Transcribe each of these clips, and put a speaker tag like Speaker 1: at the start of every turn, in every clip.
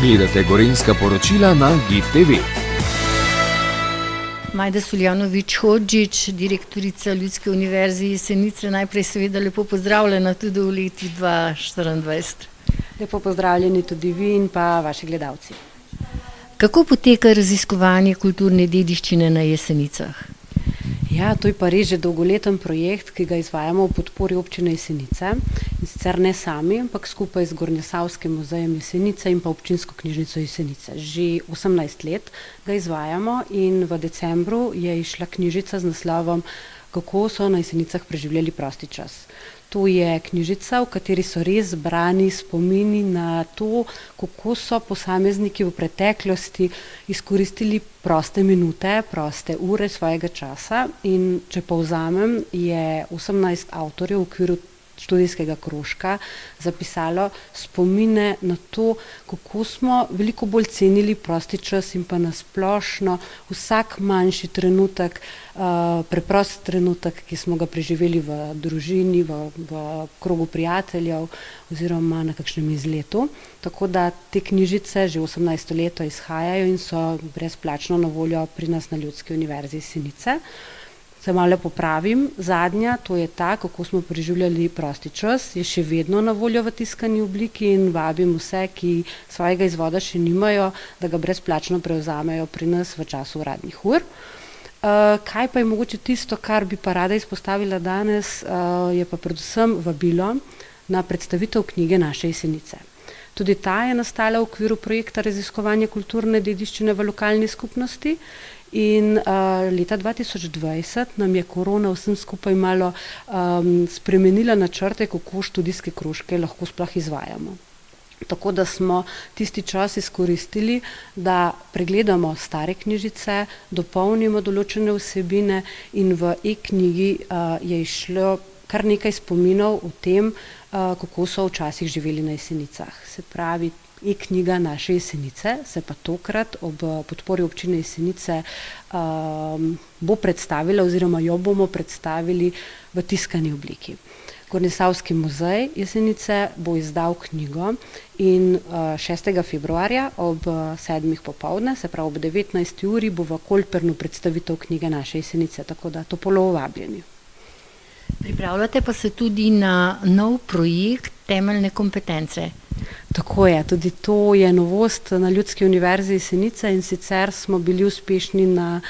Speaker 1: Gledate Gorenjska poročila na GIF TV.
Speaker 2: Majda Suljanović-Hodžić, direktorica Ljudske univerze Jesenice, najprej seveda lepo pozdravljena tudi v letu 2024.
Speaker 3: Lepo pozdravljeni tudi vi in pa vaši gledalci.
Speaker 2: Kako poteka raziskovanje kulturne dediščine na Jesenicah?
Speaker 3: Ja, to je pa res že dolgoleten projekt, ki ga izvajamo v podpori občine Jesenice. In sicer ne sami, ampak skupaj z Gornjesavskim muzejem Jesenice in pa občinsko knjižnico Jesenice. Že 18 let ga izvajamo in v decembru je izšla knjižica z naslovom Kako so na Jesenicah preživljali prosti čas. To je knjižica, v kateri so res zbrani spomini na to, kako so posamezniki v preteklosti izkoristili proste minute, proste ure svojega časa. In če povzamem, je 18 avtorjev v okviru študijskega krožka zapisalo spomine na to, kako smo veliko bolj cenili prosti čas in pa nasplošno vsak manjši trenutek, preprost trenutek, ki smo ga preživeli v družini, v krogu prijateljev oziroma na kakšnem izletu. Tako da te knjižice že 18 leto izhajajo in so brezplačno na voljo pri nas na Ljudski univerzi Jesenice. Se malo popravim, zadnja, to je ta, kako smo preživljali prosti čas, je še vedno na voljo v tiskani obliki in vabim vse, ki svojega izvoda še nimajo, da ga brezplačno prevzamejo pri nas v času uradnih ur. Kaj pa je mogoče tisto, kar bi pa rada izpostavila danes, je pa predvsem vabilo na predstavitev knjige Naše Jesenice. Tudi ta je nastala v okviru projekta raziskovanja kulturne dediščine v lokalni skupnosti in leta 2020 nam je korona vsem skupaj malo spremenila načrte, kako študijske krožke lahko sploh izvajamo. Tako da smo tisti čas izkoristili, da pregledamo stare knjižice, dopolnimo določene vsebine in v e-knjigi je išlo kar nekaj spominov o tem, kako so včasih živeli na Jesenicah. Se pravi, e-knjiga Naše Jesenice se pa tokrat ob podpori občine Jesenice bo predstavila oziroma jo bomo predstavili v tiskani obliki. Gornjesavski muzej Jesenice bo izdal knjigo in 6. februarja ob 7. popoldne, se pravi ob 19. uri, bo v Kolpernu predstavitev knjige Naše Jesenice, tako da toplo vabljeni.
Speaker 2: Pripravljate pa se tudi na nov projekt Temeljne kompetence.
Speaker 3: Tako je, tudi to je novost na Ljudski univerzi Jesenice in sicer smo bili uspešni na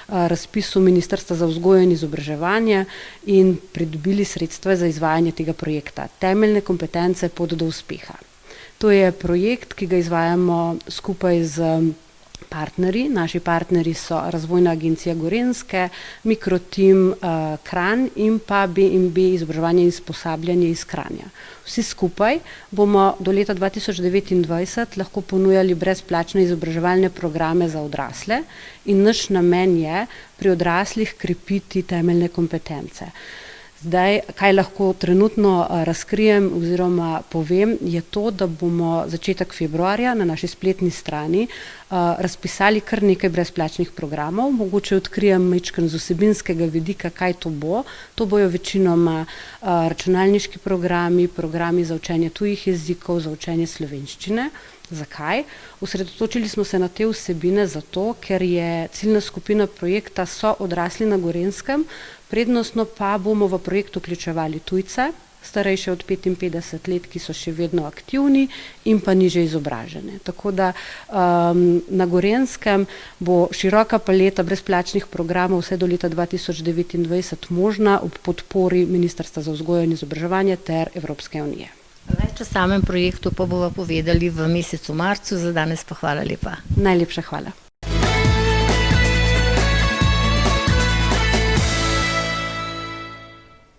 Speaker 3: razpisu Ministrstva za vzgojo in izobraževanje in pridobili sredstva za izvajanje tega projekta. Temeljne kompetence pot do uspeha. To je projekt, ki ga izvajamo skupaj z partnerji. Naši partnerji so Razvojna agencija Gorenjske, Mikrotim Kranj in pa B&B izobraževanje in usposabljanje iz Kranja. Vsi skupaj bomo do leta 2029 lahko ponujali brezplačne izobraževalne programe za odrasle in naš namen je pri odraslih krepiti temeljne kompetence. Zdaj, kaj lahko trenutno razkrijem oziroma povem, je to, da bomo začetek februarja na naši spletni strani razpisali kar nekaj brezplačnih programov. Mogoče odkrijem majčkeno z vsebinskega vidika, kaj to bo. To bojo večinoma računalniški programi, programi za učenje tujih jezikov, za učenje slovenščine. Zakaj? Osredotočili smo se na te vsebine zato, ker je ciljna skupina projekta so odrasli na Gorenjskem, prednostno pa bomo v projekt vključevali tujce, starejše od 55 let, ki so še vedno aktivni in pa niže izobražene. Tako da na Gorenjskem bo široka paleta brezplačnih programov vse do leta 2029 možna ob podpori Ministrstva za vzgojo in izobraževanje ter Evropske unije.
Speaker 2: Več o samem projektu pa bova povedali v mesecu marcu, za danes pa hvala lepa.
Speaker 3: Najlepša hvala.